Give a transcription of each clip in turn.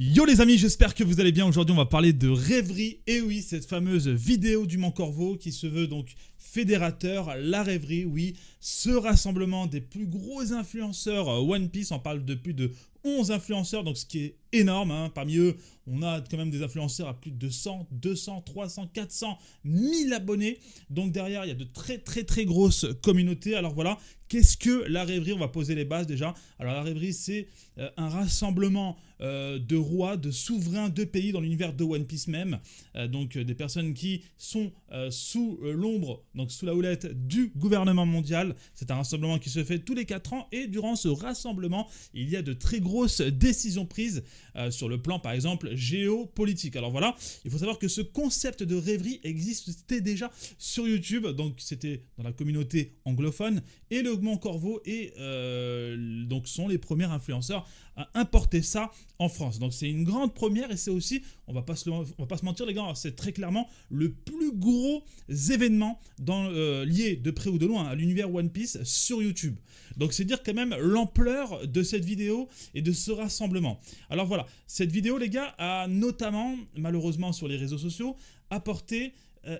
Yo les amis, j'espère que vous allez bien. Aujourd'hui on va parler de rêverie. Et oui, cette fameuse vidéo du Mont Corvo qui se veut donc fédérateur, la rêverie, oui. Ce rassemblement des plus gros influenceurs One Piece, on parle de plus de 11 influenceurs, donc ce qui est énorme, hein. Parmi eux, on a quand même des influenceurs à plus de 100, 200, 300, 400, 1000 abonnés. Donc derrière, il y a de très grosses communautés. Alors voilà, qu'est-ce que la rêverie? On va poser les bases déjà. Alors la rêverie, c'est un rassemblement de rois, de souverains de pays dans l'univers de One Piece même. Donc des personnes qui sont sous l'ombre, donc sous la houlette du gouvernement mondial. C'est un rassemblement qui se fait tous les 4 ans et durant ce rassemblement, il y a de très grosses décisions prises sur le plan par exemple géopolitique. Alors voilà, il faut savoir que ce concept de rêverie existait déjà sur YouTube, donc c'était dans la communauté anglophone, et le Mont Corvo donc sont les premiers influenceurs à importer ça en France. Donc c'est une grande première et c'est aussi, on va pas se mentir les gars, c'est très clairement le plus gros événement lié de près ou de loin à l'univers One Piece sur YouTube. Donc c'est dire quand même l'ampleur de cette vidéo et de ce rassemblement. Alors voilà, cette vidéo les gars a notamment, malheureusement sur les réseaux sociaux, apporté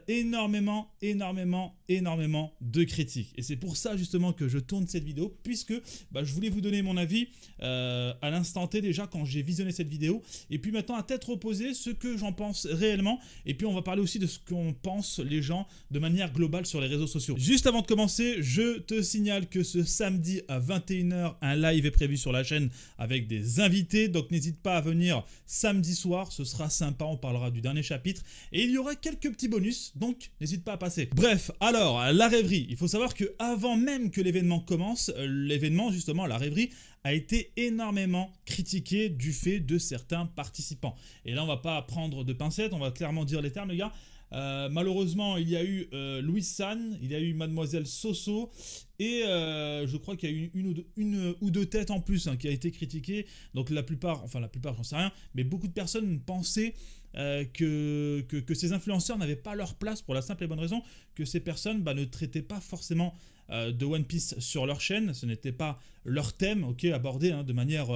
énormément de critiques. Et c'est pour ça justement que je tourne cette vidéo, puisque je voulais vous donner mon avis à l'instant T déjà quand j'ai visionné cette vidéo, et puis maintenant à tête reposée ce que j'en pense réellement, et puis on va parler aussi de ce qu'en pensent les gens de manière globale sur les réseaux sociaux. Juste avant de commencer, je te signale que ce samedi à 21h, un live est prévu sur la chaîne avec des invités, donc n'hésite pas à venir samedi soir, ce sera sympa, on parlera du dernier chapitre, et il y aura quelques petits bonus, donc n'hésite pas à passer. Bref, alors la rêverie, il faut savoir que avant même que l'événement commence, l'événement justement, la rêverie, a été énormément critiqué du fait de certains participants. Et là on va pas prendre de pincettes, on va clairement dire les termes les gars. Malheureusement, il y a eu Louis San, il y a eu Mademoiselle Soso, et je crois qu'il y a eu une ou deux têtes en plus qui a été critiquée. Donc la plupart, j'en sais rien, mais beaucoup de personnes pensaient que ces influenceurs n'avaient pas leur place pour la simple et bonne raison que ces personnes ne traitaient pas forcément de One Piece sur leur chaîne, ce n'était pas leur thème abordé de manière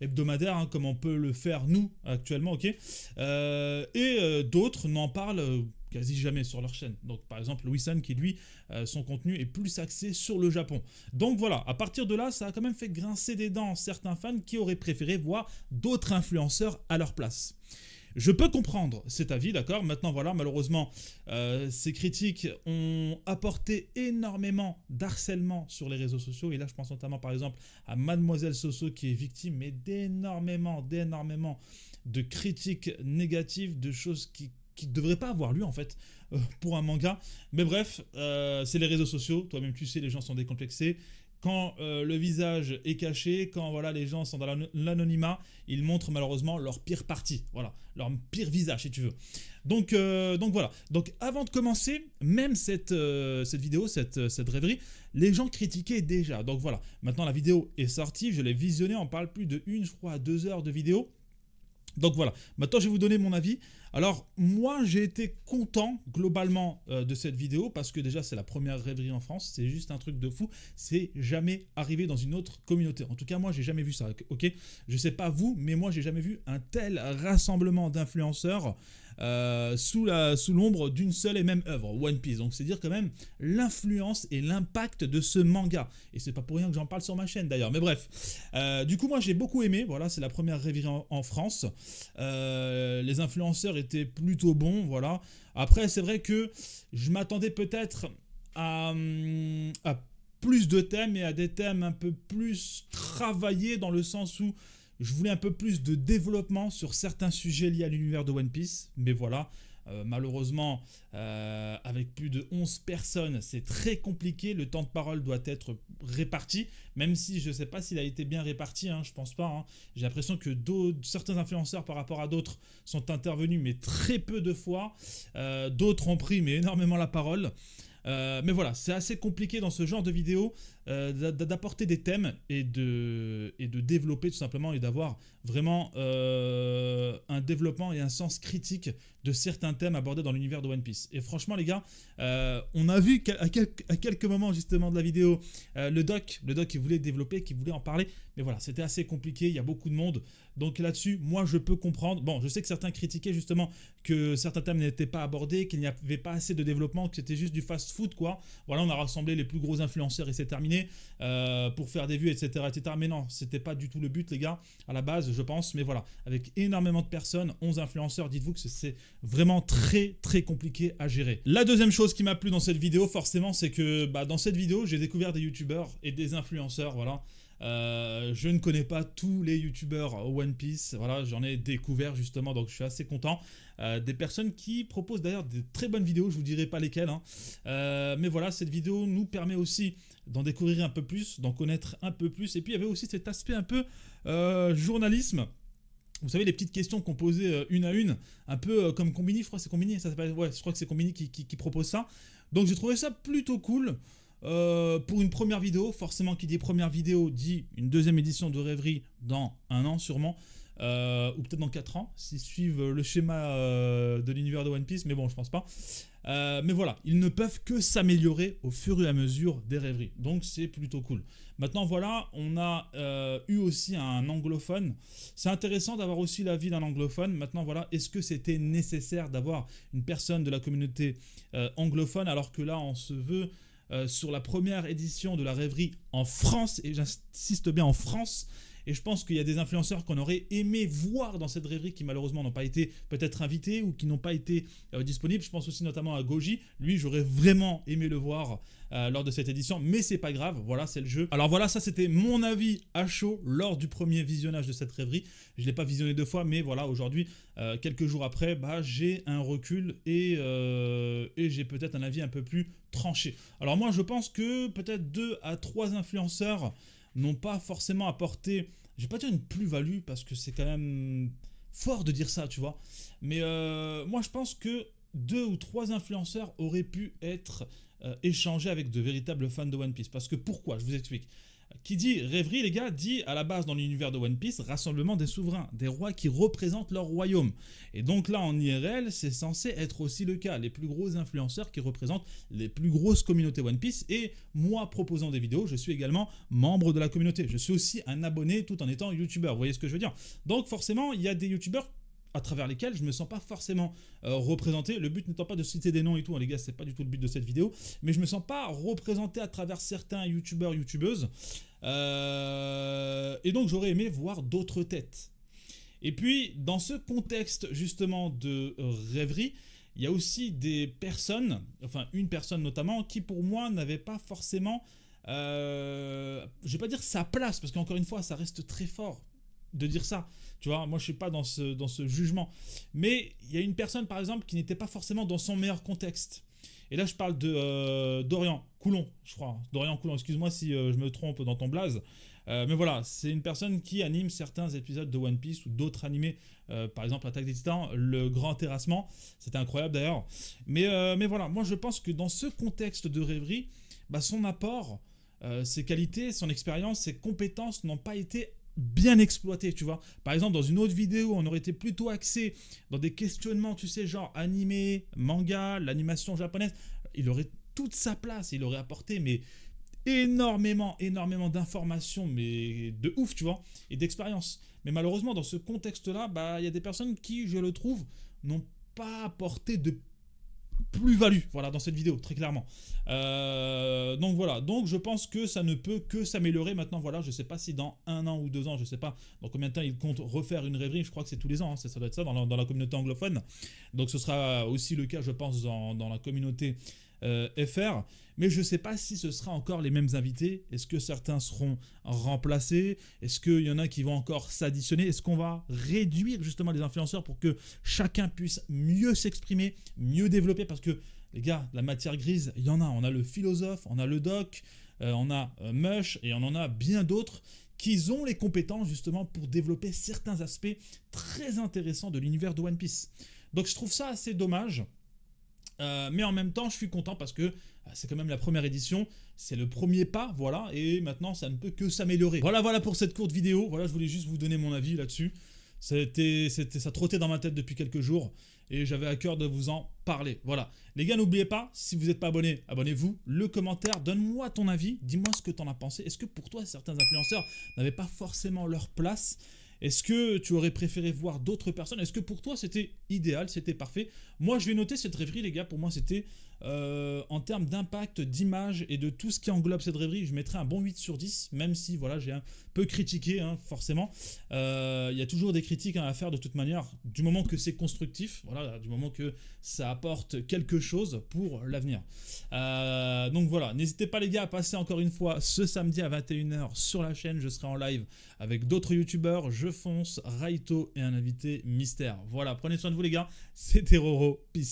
hebdomadaire comme on peut le faire nous actuellement, et d'autres n'en parlent quasi jamais sur leur chaîne. Donc par exemple Louis San qui lui, son contenu est plus axé sur le Japon. Donc voilà, à partir de là, ça a quand même fait grincer des dents certains fans qui auraient préféré voir d'autres influenceurs à leur place. Je peux comprendre cet avis, d'accord. Maintenant, voilà, malheureusement, ces critiques ont apporté énormément d'harcèlement sur les réseaux sociaux. Et là, je pense notamment, par exemple, à Mademoiselle Soso qui est victime d'énormément de critiques négatives, de choses qui ne devraient pas avoir lieu, en fait, pour un manga. Mais bref, c'est les réseaux sociaux. Toi-même, tu sais, les gens sont décomplexés. Quand le visage est caché, quand voilà, les gens sont dans l'anonymat, ils montrent malheureusement leur pire partie, voilà, leur pire visage si tu veux. Donc voilà, donc avant de commencer, même cette vidéo, cette rêverie, les gens critiquaient déjà. Donc voilà, maintenant la vidéo est sortie, je l'ai visionnée, on parle plus de 2 heures de vidéo. Donc voilà, maintenant je vais vous donner mon avis. Alors moi j'ai été content globalement de cette vidéo parce que déjà c'est la première rêverie en France, c'est juste un truc de fou, c'est jamais arrivé dans une autre communauté. En tout cas moi j'ai jamais vu ça, ok. Je sais pas vous, mais moi j'ai jamais vu un tel rassemblement d'influenceurs sous l'ombre d'une seule et même œuvre, One Piece. Donc c'est dire quand même l'influence et l'impact de ce manga. Et c'est pas pour rien que j'en parle sur ma chaîne d'ailleurs. Mais bref, du coup moi j'ai beaucoup aimé. Voilà, c'est la première rêverie en France. Les influenceurs étaient plutôt bons. Voilà. Après c'est vrai que je m'attendais peut-être à plus de thèmes et à des thèmes un peu plus travaillés dans le sens où je voulais un peu plus de développement sur certains sujets liés à l'univers de One Piece, mais voilà, malheureusement, avec plus de 11 personnes, c'est très compliqué, le temps de parole doit être réparti, même si je ne sais pas s'il a été bien réparti, je pense pas. J'ai l'impression que certains influenceurs par rapport à d'autres sont intervenus, mais très peu de fois, d'autres ont pris mais énormément la parole. Mais voilà, c'est assez compliqué dans ce genre de vidéo d'apporter des thèmes et de développer tout simplement et d'avoir vraiment un développement et un sens critique de certains thèmes abordés dans l'univers de One Piece. Et franchement les gars, on a vu à quelques moments justement de la vidéo le doc qui voulait développer, qui voulait en parler, mais voilà, c'était assez compliqué, il y a beaucoup de monde, donc là-dessus, moi je peux comprendre. Bon, je sais que certains critiquaient justement que certains thèmes n'étaient pas abordés, qu'il n'y avait pas assez de développement, que c'était juste du fast-food quoi. Voilà, on a rassemblé les plus gros influenceurs et c'est terminé pour faire des vues, etc., etc. Mais non, c'était pas du tout le but les gars, à la base je pense, mais voilà, avec énormément de personnes, 11 influenceurs, dites-vous que c'est vraiment très très compliqué à gérer. La deuxième chose qui m'a plu dans cette vidéo forcément, c'est que dans cette vidéo j'ai découvert des youtubeurs et des influenceurs, voilà. Je ne connais pas tous les youtubeurs One Piece, voilà, j'en ai découvert justement, donc je suis assez content. Des personnes qui proposent d'ailleurs de très bonnes vidéos, je vous dirai pas lesquelles, hein. Mais voilà, cette vidéo nous permet aussi d'en découvrir un peu plus, d'en connaître un peu plus, et puis il y avait aussi cet aspect un peu journalisme. Vous savez, les petites questions qu'on posait une à une, un peu comme Combini, je crois que c'est Combini, ça s'appelle, ouais, je crois que c'est Combini qui propose ça. Donc j'ai trouvé ça plutôt cool. Pour une première vidéo, forcément qui dit première vidéo dit une deuxième édition de Rêverie dans 1 an sûrement, ou peut-être dans 4 ans, s'ils suivent le schéma de l'univers de One Piece, mais bon, je pense pas. Mais voilà, ils ne peuvent que s'améliorer au fur et à mesure des rêveries, donc c'est plutôt cool. Maintenant voilà, on a eu aussi un anglophone, c'est intéressant d'avoir aussi l'avis d'un anglophone. Maintenant voilà, est-ce que c'était nécessaire d'avoir une personne de la communauté anglophone, alors que là on se veut sur la première édition de la rêverie en France, et j'insiste bien en France. Et je pense qu'il y a des influenceurs qu'on aurait aimé voir dans cette rêverie qui malheureusement n'ont pas été peut-être invités ou qui n'ont pas été disponibles. Je pense aussi notamment à Goji. Lui, j'aurais vraiment aimé le voir lors de cette édition, mais c'est pas grave, voilà, c'est le jeu. Alors voilà, ça c'était mon avis à chaud lors du premier visionnage de cette rêverie. Je ne l'ai pas visionné 2 fois, mais voilà, aujourd'hui, quelques jours après, j'ai un recul et j'ai peut-être un avis un peu plus tranché. Alors moi, je pense que peut-être 2 à 3 influenceurs n'ont pas forcément apporté, je vais pas dire une plus-value parce que c'est quand même fort de dire ça, tu vois, mais moi je pense que 2 ou 3 influenceurs auraient pu être échangés avec de véritables fans de One Piece. Parce que pourquoi? Je vous explique. Qui dit rêverie, les gars, dit à la base dans l'univers de One Piece, rassemblement des souverains, des rois qui représentent leur royaume. Et donc là, en IRL, c'est censé être aussi le cas. Les plus gros influenceurs qui représentent les plus grosses communautés One Piece. Et moi, proposant des vidéos, je suis également membre de la communauté. Je suis aussi un abonné tout en étant youtubeur. Vous voyez ce que je veux dire? Donc forcément, il y a des youtubeurs à travers lesquels je me sens pas forcément représenté. Le but n'étant pas de citer des noms et tout, hein, les gars, c'est pas du tout le but de cette vidéo, mais je me sens pas représenté à travers certains youtubeurs, youtubeuses, et donc j'aurais aimé voir d'autres têtes. Et puis, dans ce contexte justement de rêverie, il y a aussi des personnes, enfin une personne notamment, qui pour moi n'avait pas forcément, je vais pas dire sa place, parce qu'encore une fois, ça reste très fort de dire ça, tu vois, moi je suis pas dans ce jugement, mais il y a une personne par exemple qui n'était pas forcément dans son meilleur contexte, et là je parle de Dorian Coulon, je crois, Dorian Coulon, excuse-moi si je me trompe dans ton blaze, mais voilà, c'est une personne qui anime certains épisodes de One Piece ou d'autres animés, par exemple Attaque des Titans, le Grand Terrassement, c'était incroyable d'ailleurs, mais voilà, moi je pense que dans ce contexte de rêverie, son apport, ses qualités, son expérience, ses compétences n'ont pas été bien exploité, tu vois. Par exemple, dans une autre vidéo, on aurait été plutôt axé dans des questionnements, tu sais, genre animé, manga, l'animation japonaise. Il aurait toute sa place, il aurait apporté, mais énormément d'informations, mais de ouf, tu vois, et d'expérience. Mais malheureusement, dans ce contexte-là, il y a des personnes qui, je le trouve, n'ont pas apporté de plus-value, voilà, dans cette vidéo, très clairement. Donc voilà, donc je pense que ça ne peut que s'améliorer. Maintenant, voilà, je sais pas si dans 1 an ou 2 ans, je sais pas dans combien de temps ils comptent refaire une rêverie, je crois que c'est tous les ans, hein, ça doit être ça dans la communauté anglophone. Donc ce sera aussi le cas, je pense, dans la communauté FR, mais je sais pas si ce sera encore les mêmes invités. Est-ce que certains seront remplacés? Est-ce qu'il y en a qui vont encore s'additionner? Est-ce qu'on va réduire justement les influenceurs pour que chacun puisse mieux s'exprimer, mieux développer? Parce que les gars, la matière grise, il y en a. On a le philosophe, on a le doc, on a Mush et on en a bien d'autres qui ont les compétences justement pour développer certains aspects très intéressants de l'univers de One Piece. Donc je trouve ça assez dommage. Mais en même temps, je suis content parce que c'est quand même la première édition, c'est le premier pas, voilà, et maintenant ça ne peut que s'améliorer. Voilà pour cette courte vidéo, voilà, je voulais juste vous donner mon avis là-dessus. Ça trottait dans ma tête depuis quelques jours et j'avais à cœur de vous en parler. Voilà. Les gars, n'oubliez pas, si vous n'êtes pas abonné, abonnez-vous. Le commentaire, donne-moi ton avis, dis-moi ce que tu en as pensé. Est-ce que pour toi, certains influenceurs n'avaient pas forcément leur place ? Est-ce que tu aurais préféré voir d'autres personnes? Est-ce que pour toi, c'était idéal, c'était parfait? Moi, je vais noter cette rêverie, les gars. Pour moi, c'était en termes d'impact, d'image et de tout ce qui englobe cette rêverie, je mettrais un bon 8 sur 10, même si voilà, j'ai un peu critiqué, hein, forcément. Il y a toujours des critiques à faire de toute manière, du moment que c'est constructif, voilà, du moment que ça apporte quelque chose pour l'avenir. Donc voilà, n'hésitez pas les gars à passer encore une fois ce samedi à 21 h sur la chaîne, je serai en live avec d'autres youtubeurs, Je Fonce, Raito et un invité mystère. Voilà, prenez soin de vous les gars, c'était Roro, peace.